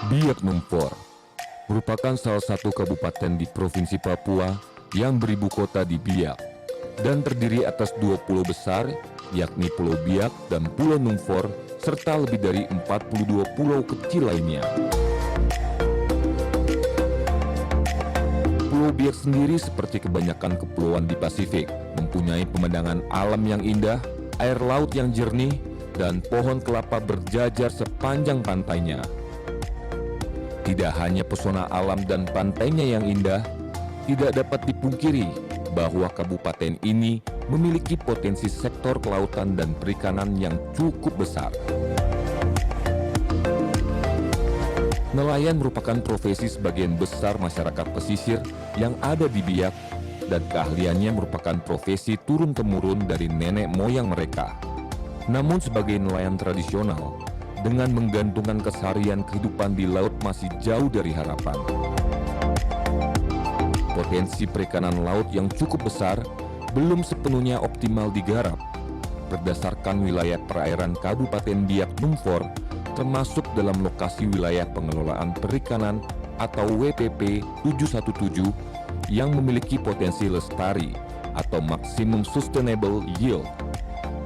Biak Numfor merupakan salah satu kabupaten di Provinsi Papua yang beribu kota di Biak dan terdiri atas 2 pulau besar, yakni Pulau Biak dan Pulau Numfor, serta lebih dari 42 pulau kecil lainnya. Pulau Biak sendiri seperti kebanyakan kepulauan di Pasifik, mempunyai pemandangan alam yang indah, air laut yang jernih, dan pohon kelapa berjajar sepanjang pantainya. Tidak hanya pesona alam dan pantainya yang indah, tidak dapat dipungkiri bahwa kabupaten ini memiliki potensi sektor kelautan dan perikanan yang cukup besar. Nelayan merupakan profesi sebagian besar masyarakat pesisir yang ada di Biak, dan keahliannya merupakan profesi turun-temurun dari nenek moyang mereka. Namun sebagai nelayan tradisional, dengan menggantungkan keseharian kehidupan di laut masih jauh dari harapan. Potensi perikanan laut yang cukup besar belum sepenuhnya optimal digarap. Berdasarkan wilayah perairan Kabupaten Biak Numfor, termasuk dalam lokasi wilayah pengelolaan perikanan atau WPP 717 yang memiliki potensi lestari atau maksimum sustainable yield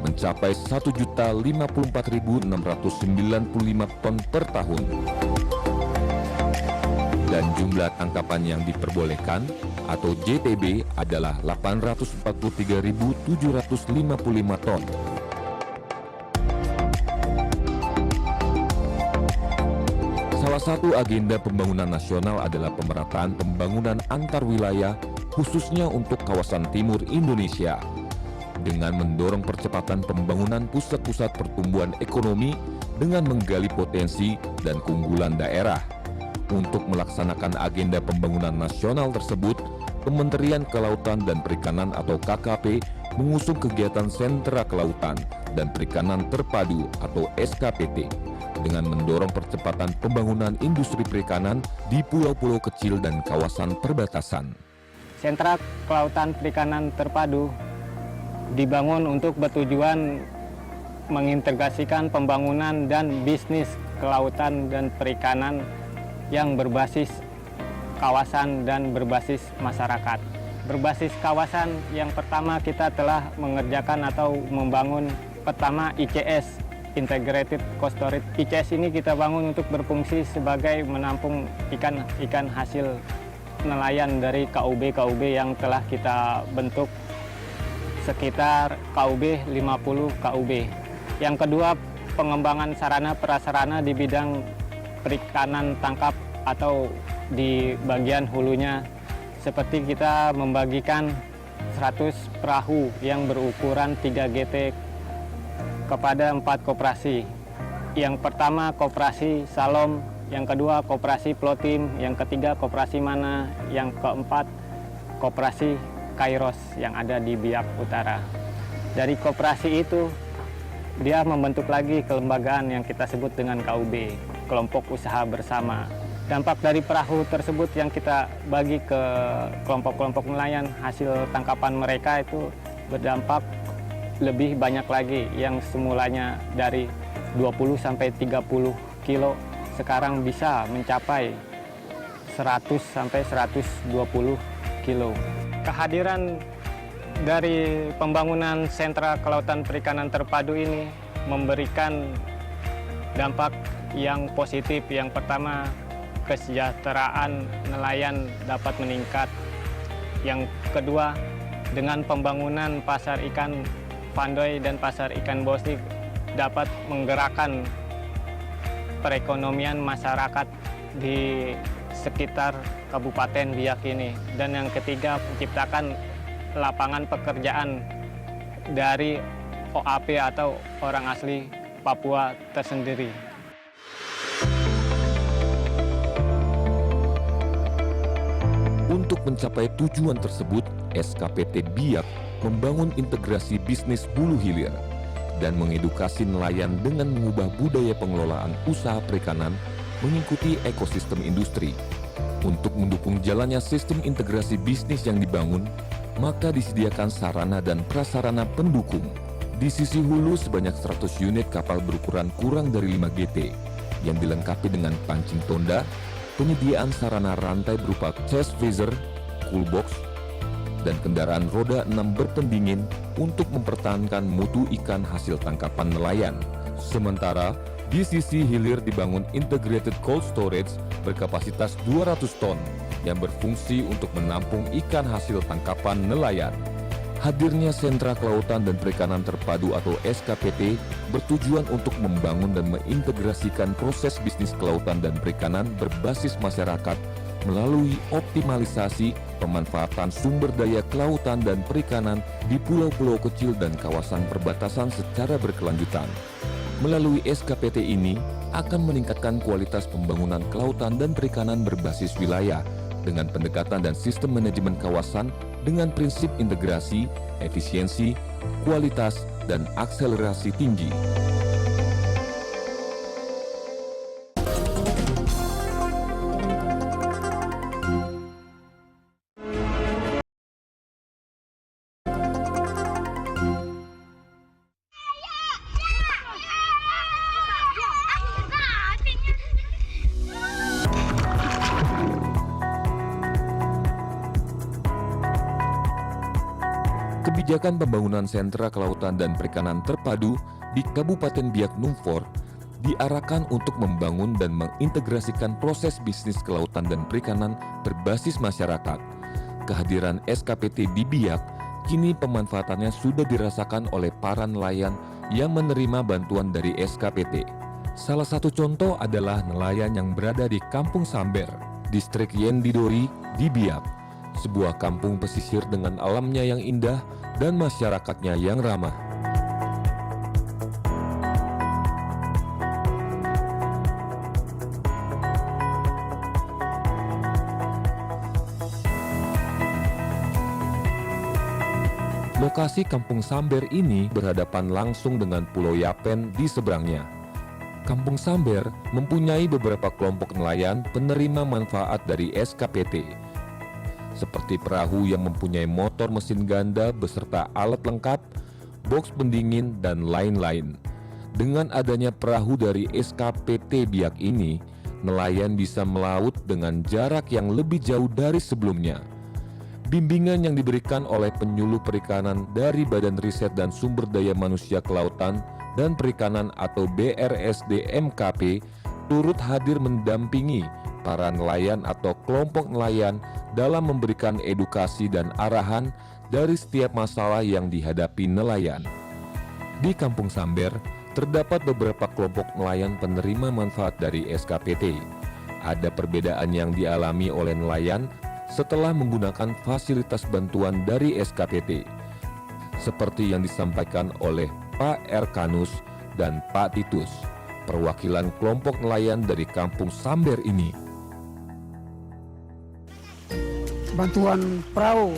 mencapai 1.054.695 ton per tahun. Dan jumlah tangkapan yang diperbolehkan atau JTB adalah 843.755 ton. Salah satu agenda pembangunan nasional adalah pemerataan pembangunan antar wilayah, khususnya untuk kawasan timur Indonesia, dengan mendorong percepatan pembangunan pusat-pusat pertumbuhan ekonomi dengan menggali potensi dan keunggulan daerah. Untuk melaksanakan agenda pembangunan nasional tersebut, Kementerian Kelautan dan Perikanan atau KKP mengusung kegiatan Sentra Kelautan dan Perikanan Terpadu atau SKPT dengan mendorong percepatan pembangunan industri perikanan di pulau-pulau kecil dan kawasan perbatasan. Sentra Kelautan Perikanan Terpadu dibangun untuk bertujuan mengintegrasikan pembangunan dan bisnis kelautan dan perikanan yang berbasis kawasan dan berbasis masyarakat. Berbasis kawasan, yang pertama kita telah mengerjakan atau membangun pertama ICS, Integrated Coast Storage. ICS ini kita bangun untuk berfungsi sebagai menampung ikan hasil nelayan dari KUB yang telah kita bentuk sekitar KUB 50 KUB. Yang kedua, pengembangan sarana prasarana di bidang perikanan tangkap atau di bagian hulunya, seperti kita membagikan 100 perahu yang berukuran 3 GT kepada 4 koperasi. Yang pertama koperasi Salom, yang kedua koperasi Plotim, yang ketiga koperasi Mana, yang keempat koperasi Kairos yang ada di Biak Utara. Dari koperasi itu, dia membentuk lagi kelembagaan yang kita sebut dengan KUB, Kelompok Usaha Bersama. Dampak dari perahu tersebut yang kita bagi ke kelompok-kelompok nelayan, hasil tangkapan mereka itu berdampak lebih banyak lagi, yang semulanya dari 20-30 kilo, sekarang bisa mencapai 100-120 kilo. Kehadiran dari pembangunan Sentra Kelautan Perikanan Terpadu ini memberikan dampak yang positif. Yang pertama, kesejahteraan nelayan dapat meningkat. Yang kedua, dengan pembangunan pasar ikan Pandoy dan pasar ikan Bostik dapat menggerakkan perekonomian masyarakat di sekitar Kabupaten Biak ini. Dan yang ketiga, menciptakan lapangan pekerjaan dari OAP atau orang asli Papua tersendiri. Untuk mencapai tujuan tersebut, SKPT Biak membangun integrasi bisnis hulu hilir dan mengedukasi nelayan dengan mengubah budaya pengelolaan usaha perikanan mengikuti ekosistem industri. Untuk mendukung jalannya sistem integrasi bisnis yang dibangun, maka disediakan sarana dan prasarana pendukung. Di sisi hulu sebanyak 100 unit kapal berukuran kurang dari 5 GT yang dilengkapi dengan pancing tonda, penyediaan sarana rantai berupa chest freezer, cool box, dan kendaraan roda 6 berpendingin untuk mempertahankan mutu ikan hasil tangkapan nelayan. Sementara di sisi hilir dibangun integrated cold storage berkapasitas 200 ton yang berfungsi untuk menampung ikan hasil tangkapan nelayan. Hadirnya sentra kelautan dan perikanan terpadu atau SKPT bertujuan untuk membangun dan mengintegrasikan proses bisnis kelautan dan perikanan berbasis masyarakat melalui optimalisasi pemanfaatan sumber daya kelautan dan perikanan di pulau-pulau kecil dan kawasan perbatasan secara berkelanjutan. Melalui SKPT ini akan meningkatkan kualitas pembangunan kelautan dan perikanan berbasis wilayah dengan pendekatan dan sistem manajemen kawasan dengan prinsip integrasi, efisiensi, kualitas, dan akselerasi tinggi. Kebijakan pembangunan sentra kelautan dan perikanan terpadu di Kabupaten Biak Numfor diarahkan untuk membangun dan mengintegrasikan proses bisnis kelautan dan perikanan berbasis masyarakat. Kehadiran SKPT di Biak, kini pemanfaatannya sudah dirasakan oleh para nelayan yang menerima bantuan dari SKPT. Salah satu contoh adalah nelayan yang berada di Kampung Samber, Distrik Yendidori di Biak. Sebuah kampung pesisir dengan alamnya yang indah dan masyarakatnya yang ramah. Lokasi Kampung Samber ini berhadapan langsung dengan Pulau Yapen di seberangnya. Kampung Samber mempunyai beberapa kelompok nelayan penerima manfaat dari SKPT, seperti perahu yang mempunyai motor mesin ganda beserta alat lengkap, box pendingin, dan lain-lain. Dengan adanya perahu dari SKPT Biak ini, nelayan bisa melaut dengan jarak yang lebih jauh dari sebelumnya. Bimbingan yang diberikan oleh penyuluh perikanan dari Badan Riset dan Sumber Daya Manusia Kelautan dan Perikanan atau BRSD MKP turut hadir mendampingi para nelayan atau kelompok nelayan dalam memberikan edukasi dan arahan dari setiap masalah yang dihadapi nelayan. Di Kampung Samber, terdapat beberapa kelompok nelayan penerima manfaat dari SKPT. Ada perbedaan yang dialami oleh nelayan setelah menggunakan fasilitas bantuan dari SKPT, seperti yang disampaikan oleh Pak Erkanus dan Pak Titus, perwakilan kelompok nelayan dari Kampung Samber ini. Bantuan perahu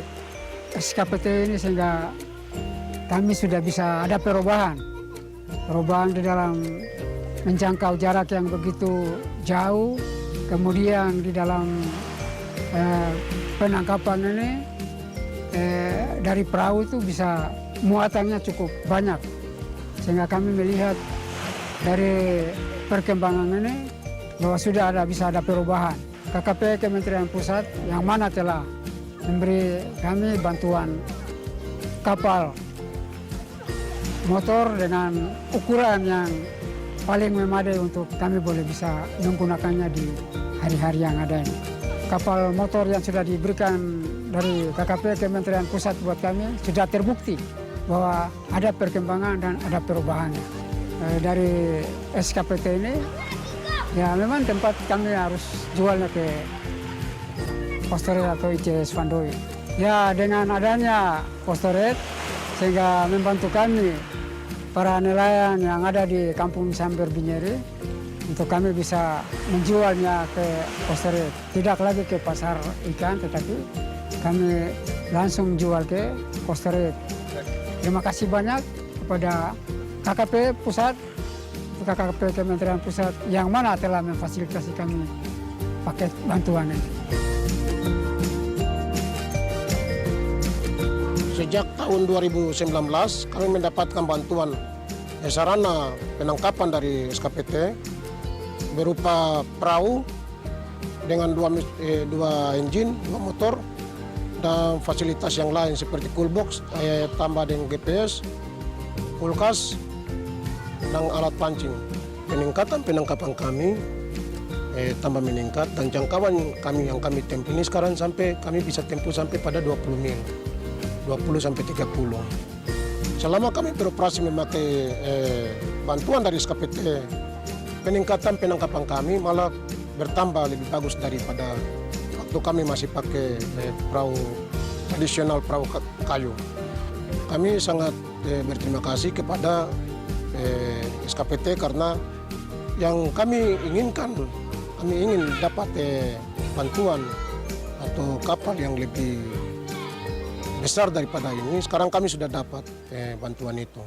SKPT ini sehingga kami sudah bisa ada perubahan di dalam menjangkau jarak yang begitu jauh, kemudian di dalam penangkapan ini dari perahu itu bisa muatannya cukup banyak, sehingga kami melihat dari perkembangan ini bahwa sudah bisa ada perubahan. KKP Kementerian Pusat yang mana telah memberi kami bantuan kapal motor dengan ukuran yang paling memadai untuk kami boleh bisa menggunakannya di hari-hari yang ada ini. Kapal motor yang sudah diberikan dari KKP Kementerian Pusat buat kami sudah terbukti bahwa ada perkembangan dan ada perubahannya. Dari SKPT ini ya memang tempat kami harus jualnya ke Postoret atau ICS Vandoi. Ya dengan adanya Postoret sehingga membantu kami para nelayan yang ada di Kampung Samber Binyeri untuk kami bisa menjualnya ke Postoret. Tidak lagi ke pasar ikan tetapi kami langsung jual ke Postoret. Terima kasih banyak kepada KKP Pusat, KKP Kementerian Pusat yang mana telah memfasilitasi kami paket bantuan ini. Sejak tahun 2019 kami mendapatkan bantuan sarana penangkapan dari SKPT berupa perahu dengan dua engine, 2 motor, dan fasilitas yang lain seperti coolbox, tambah dengan GPS, kulkas, dan alat pancing. Peningkatan penangkapan kami tambah meningkat, dan jangkauan kami yang kami tempuh ini sekarang sampai kami bisa tempuh sampai pada 20 mil, 20 sampai 30. Selama kami beroperasi memakai bantuan dari SKPT, peningkatan penangkapan kami malah bertambah lebih bagus daripada waktu kami masih pakai perahu tradisional, perahu kayu. Kami sangat berterima kasih kepada SKPT karena yang kami inginkan, kami ingin dapat bantuan atau kapal yang lebih besar daripada ini. Sekarang kami sudah dapat bantuan itu.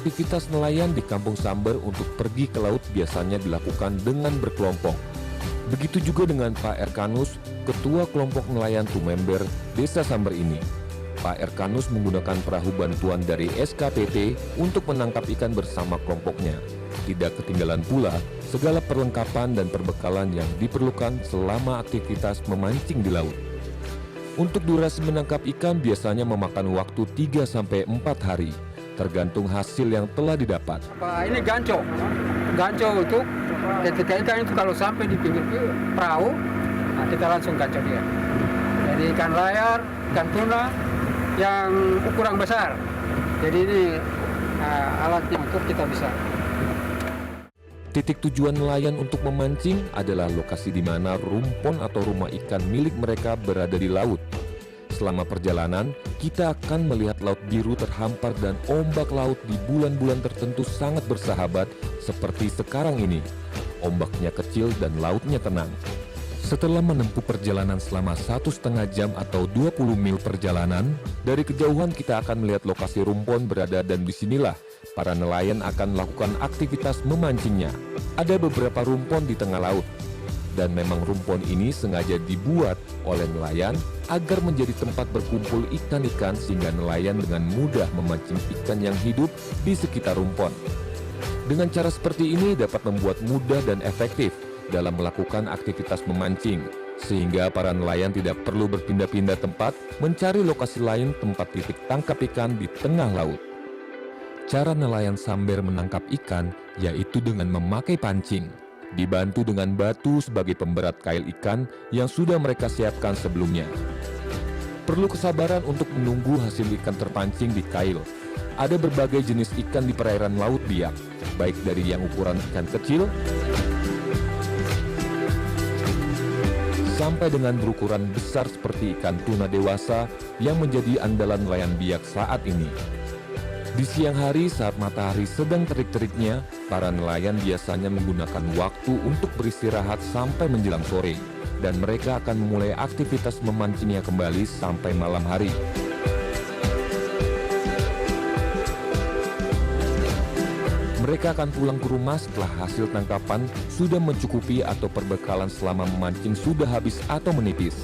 Aktivitas nelayan di Kampung Samber untuk pergi ke laut biasanya dilakukan dengan berkelompok. Begitu juga dengan Pak Erkanus, Ketua Kelompok Nelayan Tumember, Desa Samber ini. Pak Erkanus menggunakan perahu bantuan dari SKPT untuk menangkap ikan bersama kelompoknya. Tidak ketinggalan pula segala perlengkapan dan perbekalan yang diperlukan selama aktivitas memancing di laut. Untuk durasi menangkap ikan biasanya memakan waktu 3-4 hari. Tergantung hasil yang telah didapat. Ini ganco untuk ketika ikan itu kalau sampai di pinggir perahu, nah kita langsung ganco dia. Jadi ikan layar, ikan tuna yang ukuran besar. Jadi ini alatnya untuk kita bisa. Titik tujuan nelayan untuk memancing adalah lokasi di mana rumpon atau rumah ikan milik mereka berada di laut. Selama perjalanan, kita akan melihat laut biru terhampar dan ombak laut di bulan-bulan tertentu sangat bersahabat seperti sekarang ini. Ombaknya kecil dan lautnya tenang. Setelah menempuh perjalanan selama 1,5 jam atau 20 mil perjalanan, dari kejauhan kita akan melihat lokasi rumpon berada dan disinilah para nelayan akan melakukan aktivitas memancingnya. Ada beberapa rumpon di tengah laut. Dan memang rumpon ini sengaja dibuat oleh nelayan agar menjadi tempat berkumpul ikan-ikan sehingga nelayan dengan mudah memancing ikan yang hidup di sekitar rumpon. Dengan cara seperti ini dapat membuat mudah dan efektif dalam melakukan aktivitas memancing, sehingga para nelayan tidak perlu berpindah-pindah tempat mencari lokasi lain tempat titik tangkap ikan di tengah laut. Cara nelayan Samber menangkap ikan yaitu dengan memakai pancing. Dibantu dengan batu sebagai pemberat kail ikan yang sudah mereka siapkan sebelumnya. Perlu kesabaran untuk menunggu hasil ikan terpancing di kail. Ada berbagai jenis ikan di perairan Laut Biak, baik dari yang ukuran ikan kecil sampai dengan berukuran besar seperti ikan tuna dewasa yang menjadi andalan nelayan Biak saat ini. Di siang hari saat matahari sedang terik-teriknya, para nelayan biasanya menggunakan waktu untuk beristirahat sampai menjelang sore, dan mereka akan memulai aktivitas memancingnya kembali sampai malam hari. Mereka akan pulang ke rumah setelah hasil tangkapan sudah mencukupi atau perbekalan selama memancing sudah habis atau menipis.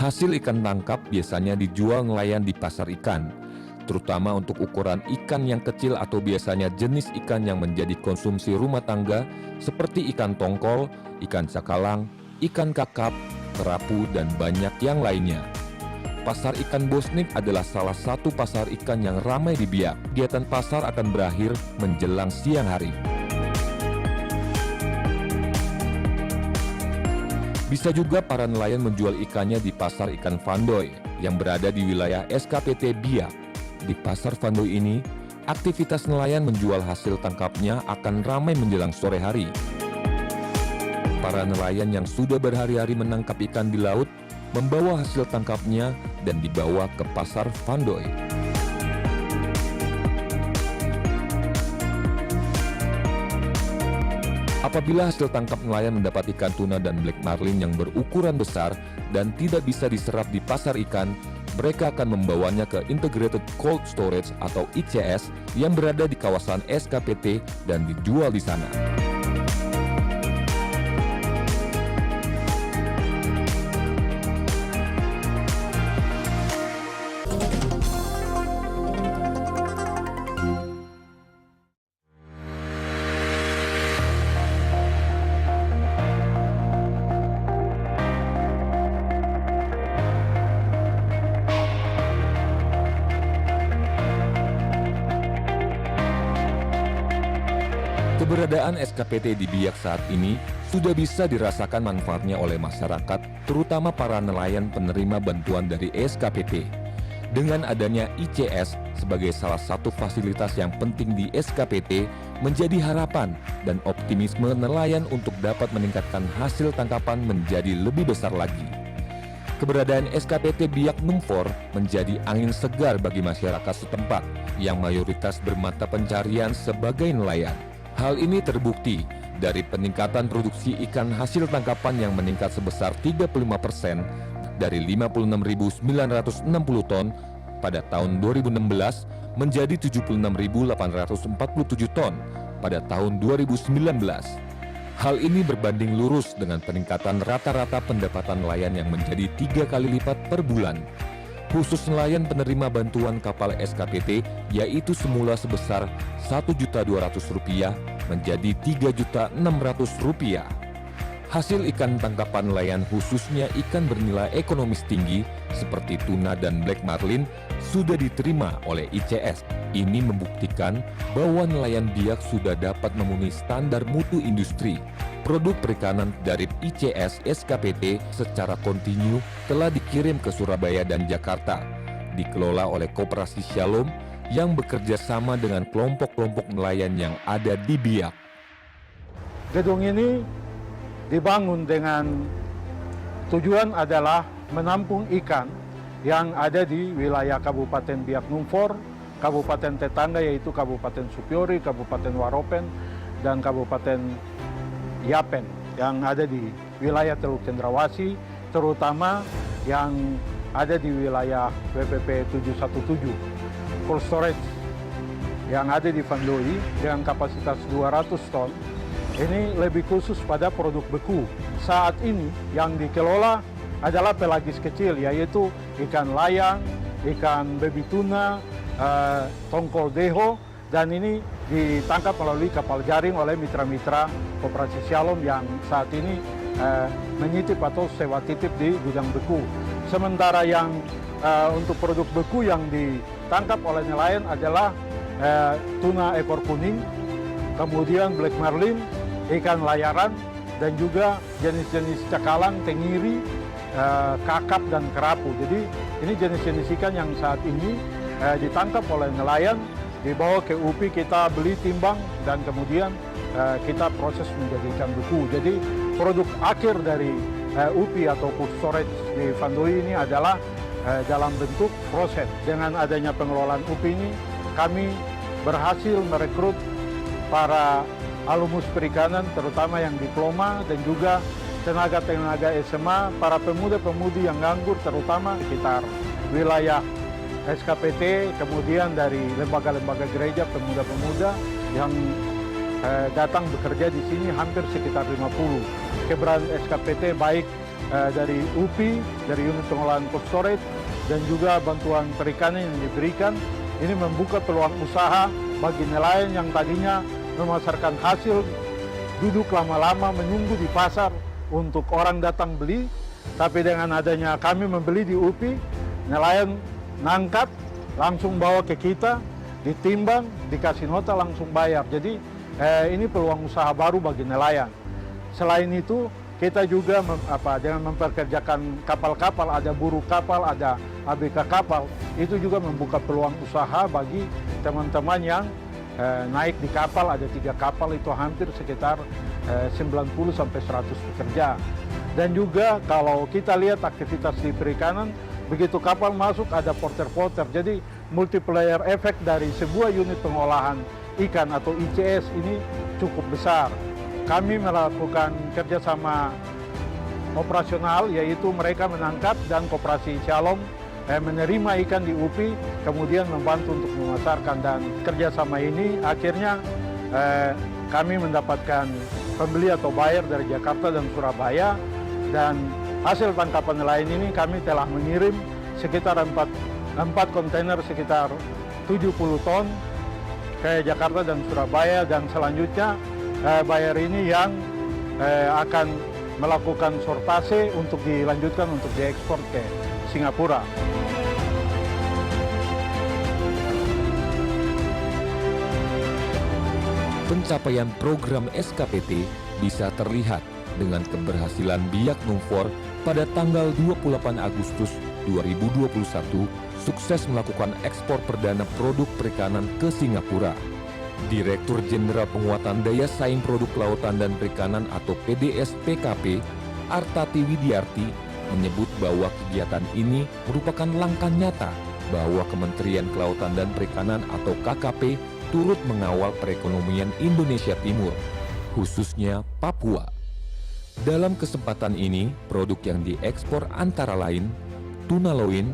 Hasil ikan tangkap biasanya dijual nelayan di pasar ikan, terutama untuk ukuran ikan yang kecil atau biasanya jenis ikan yang menjadi konsumsi rumah tangga seperti ikan tongkol, ikan cakalang, ikan kakap, kerapu, dan banyak yang lainnya. Pasar ikan Bosnik adalah salah satu pasar ikan yang ramai di Biak. Kegiatan pasar akan berakhir menjelang siang hari. Bisa juga para nelayan menjual ikannya di pasar ikan Vandoy yang berada di wilayah SKPT Biak. Di pasar Vandoy ini, aktivitas nelayan menjual hasil tangkapnya akan ramai menjelang sore hari. Para nelayan yang sudah berhari-hari menangkap ikan di laut membawa hasil tangkapnya dan dibawa ke pasar Vandoy. Apabila hasil tangkap nelayan mendapat ikan tuna dan black marlin yang berukuran besar dan tidak bisa diserap di pasar ikan, mereka akan membawanya ke Integrated Cold Storage atau ICS yang berada di kawasan SKPT dan dijual di sana. Keberadaan SKPT di Biak saat ini sudah bisa dirasakan manfaatnya oleh masyarakat, terutama para nelayan penerima bantuan dari SKPT. Dengan adanya ICS sebagai salah satu fasilitas yang penting di SKPT, menjadi harapan dan optimisme nelayan untuk dapat meningkatkan hasil tangkapan menjadi lebih besar lagi. Keberadaan SKPT Biak Numfor menjadi angin segar bagi masyarakat setempat yang mayoritas bermata pencarian sebagai nelayan. Hal ini terbukti dari peningkatan produksi ikan hasil tangkapan yang meningkat sebesar 35% dari 56.960 ton pada tahun 2016 menjadi 76.847 ton pada tahun 2019. Hal ini berbanding lurus dengan peningkatan rata-rata pendapatan nelayan yang menjadi 3 kali lipat per bulan. Khusus nelayan penerima bantuan kapal SKPT yaitu semula sebesar Rp1.200.000 menjadi Rp3.600.000. Hasil ikan tangkapan nelayan khususnya ikan bernilai ekonomis tinggi seperti tuna dan black marlin sudah diterima oleh ICS. Ini membuktikan bahwa nelayan Biak sudah dapat memenuhi standar mutu industri. Produk perikanan dari ICS SKPT secara kontinu telah dikirim ke Surabaya dan Jakarta, dikelola oleh Koperasi Shalom yang bekerja sama dengan kelompok-kelompok nelayan yang ada di Biak. Gedung ini dibangun dengan tujuan adalah menampung ikan yang ada di wilayah Kabupaten Biak Numfor, Kabupaten tetangga yaitu Kabupaten Supiori, Kabupaten Waropen, dan Kabupaten Yapen yang ada di wilayah Teluk Cendrawasih, terutama yang ada di wilayah WPP 717, cold storage yang ada di Vandoy dengan kapasitas 200 ton. Ini lebih khusus pada produk beku. Saat ini yang dikelola adalah pelagis kecil, yaitu ikan layang, ikan baby tuna, tongkol deho, dan ini ditangkap melalui kapal jaring oleh mitra-mitra Koperasi Shalom yang saat ini menyitip atau sewa titip di gudang beku. Sementara yang untuk produk beku yang ditangkap oleh nelayan adalah tuna ekor kuning, kemudian black marlin, ikan layaran, dan juga jenis-jenis cakalang, tengiri, kakap, dan kerapu. Jadi ini jenis-jenis ikan yang saat ini ditangkap oleh nelayan, dibawa ke UPI, kita beli timbang, dan kemudian kita proses menjadi ikan beku. Jadi produk akhir dari UPI atau cold storage di Vandoy ini adalah dalam bentuk proses. Dengan adanya pengelolaan UPI ini, kami berhasil merekrut para alumnus perikanan, terutama yang diploma, dan juga tenaga-tenaga SMA, para pemuda-pemudi yang nganggur, terutama sekitar wilayah SKPT, kemudian dari lembaga-lembaga gereja, pemuda-pemuda yang datang bekerja di sini hampir sekitar 50. Keberadaan SKPT baik dari UPI, dari unit pengolahan cold storage, dan juga bantuan perikanan yang diberikan, ini membuka peluang usaha bagi nelayan yang tadinya memasarkan hasil, duduk lama-lama menunggu di pasar untuk orang datang beli, tapi dengan adanya kami membeli di UPI, nelayan nangkap, langsung bawa ke kita, ditimbang, dikasih nota, langsung bayar. Jadi ini peluang usaha baru bagi nelayan. Selain itu, kita juga dengan memperkerjakan kapal-kapal, ada buruh kapal, ada ABK kapal, itu juga membuka peluang usaha bagi teman-teman yang naik di kapal. Ada 3 kapal, itu hampir sekitar 90 sampai 100 pekerja. Dan juga kalau kita lihat aktivitas di perikanan, begitu kapal masuk ada porter-porter, jadi multiplier efek dari sebuah unit pengolahan ikan atau ICS ini cukup besar. Kami melakukan kerjasama operasional, yaitu mereka menangkap dan Koperasi Shalom menerima ikan di UPI, kemudian membantu untuk memasarkan. Dan kerjasama ini akhirnya kami mendapatkan pembeli atau buyer dari Jakarta dan Surabaya, dan hasil tangkapan nelayan ini kami telah mengirim sekitar 4 kontainer sekitar 70 ton ke Jakarta dan Surabaya, dan selanjutnya buyer ini yang akan melakukan sortase untuk dilanjutkan untuk diekspor ke Singapura. Pencapaian program SKPT bisa terlihat dengan keberhasilan Biak Numfor pada tanggal 28 Agustus 2021 sukses melakukan ekspor perdana produk perikanan ke Singapura. Direktur Jenderal Penguatan Daya Saing Produk Kelautan dan Perikanan atau PDS PKP, Artati Widiarti, menyebut bahwa kegiatan ini merupakan langkah nyata bahwa Kementerian Kelautan dan Perikanan atau KKP turut mengawal perekonomian Indonesia Timur, khususnya Papua. Dalam kesempatan ini, produk yang diekspor antara lain tuna loin,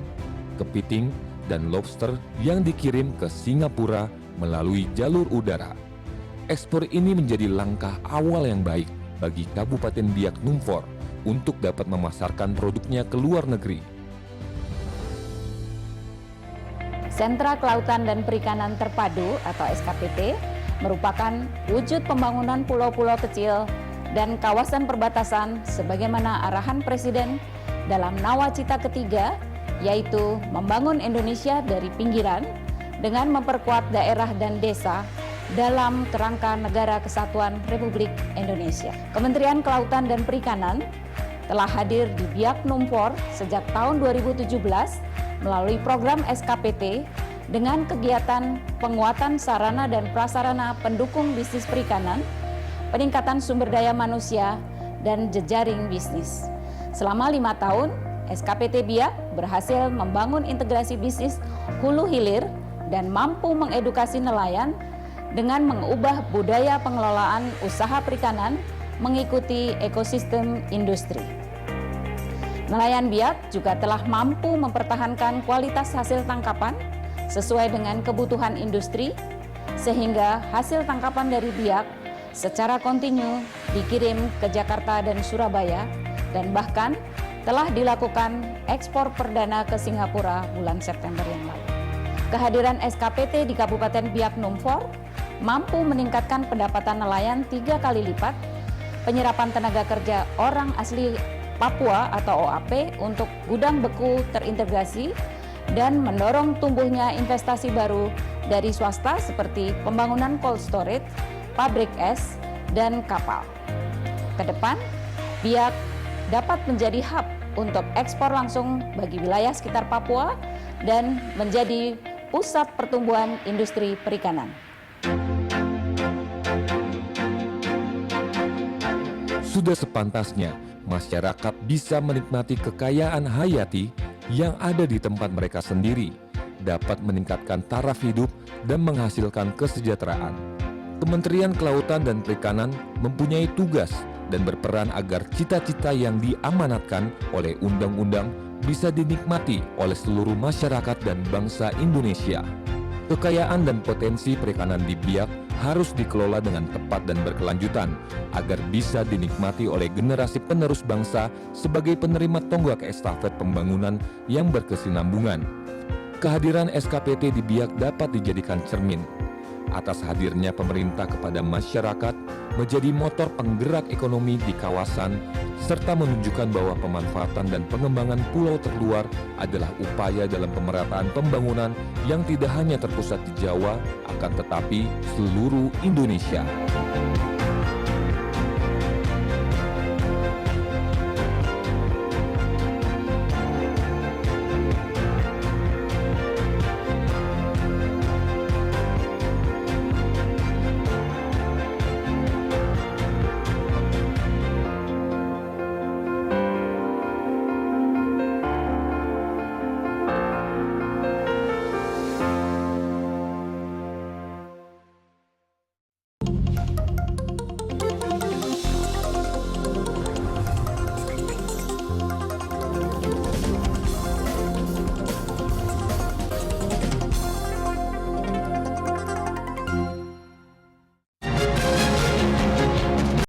kepiting, dan lobster yang dikirim ke Singapura melalui jalur udara. Ekspor ini menjadi langkah awal yang baik bagi Kabupaten Biak Numfor untuk dapat memasarkan produknya ke luar negeri. Sentra Kelautan dan Perikanan Terpadu atau SKPT merupakan wujud pembangunan pulau-pulau kecil dan kawasan perbatasan sebagaimana arahan Presiden dalam Nawacita ketiga, yaitu membangun Indonesia dari pinggiran dengan memperkuat daerah dan desa dalam kerangka Negara Kesatuan Republik Indonesia. Kementerian Kelautan dan Perikanan telah hadir di Biak Numfor sejak tahun 2017 melalui program SKPT dengan kegiatan penguatan sarana dan prasarana pendukung bisnis perikanan, peningkatan sumber daya manusia, dan jejaring bisnis. Selama 5 tahun, SKPT Biak berhasil membangun integrasi bisnis hulu hilir dan mampu mengedukasi nelayan dengan mengubah budaya pengelolaan usaha perikanan mengikuti ekosistem industri. Nelayan Biak juga telah mampu mempertahankan kualitas hasil tangkapan sesuai dengan kebutuhan industri, sehingga hasil tangkapan dari Biak secara kontinu dikirim ke Jakarta dan Surabaya, dan bahkan telah dilakukan ekspor perdana ke Singapura bulan September yang lalu. Kehadiran SKPT di Kabupaten Biak Numfor mampu meningkatkan pendapatan nelayan 3 kali lipat, penyerapan tenaga kerja orang asli Papua atau OAP untuk gudang beku terintegrasi, dan mendorong tumbuhnya investasi baru dari swasta seperti pembangunan cold storage, pabrik es, dan kapal. Kedepan, Biak dapat menjadi hub untuk ekspor langsung bagi wilayah sekitar Papua dan menjadi pusat pertumbuhan industri perikanan. Sudah sepantasnya masyarakat bisa menikmati kekayaan hayati yang ada di tempat mereka sendiri, dapat meningkatkan taraf hidup dan menghasilkan kesejahteraan. Kementerian Kelautan dan Perikanan mempunyai tugas dan berperan agar cita-cita yang diamanatkan oleh undang-undang bisa dinikmati oleh seluruh masyarakat dan bangsa Indonesia. Kekayaan dan potensi perikanan di Biak harus dikelola dengan tepat dan berkelanjutan agar bisa dinikmati oleh generasi penerus bangsa sebagai penerima tonggak estafet pembangunan yang berkesinambungan. Kehadiran SKPT di Biak dapat dijadikan cermin atas hadirnya pemerintah kepada masyarakat menjadi motor penggerak ekonomi di kawasan, serta menunjukkan bahwa pemanfaatan dan pengembangan pulau terluar adalah upaya dalam pemerataan pembangunan yang tidak hanya terpusat di Jawa, akan tetapi seluruh Indonesia.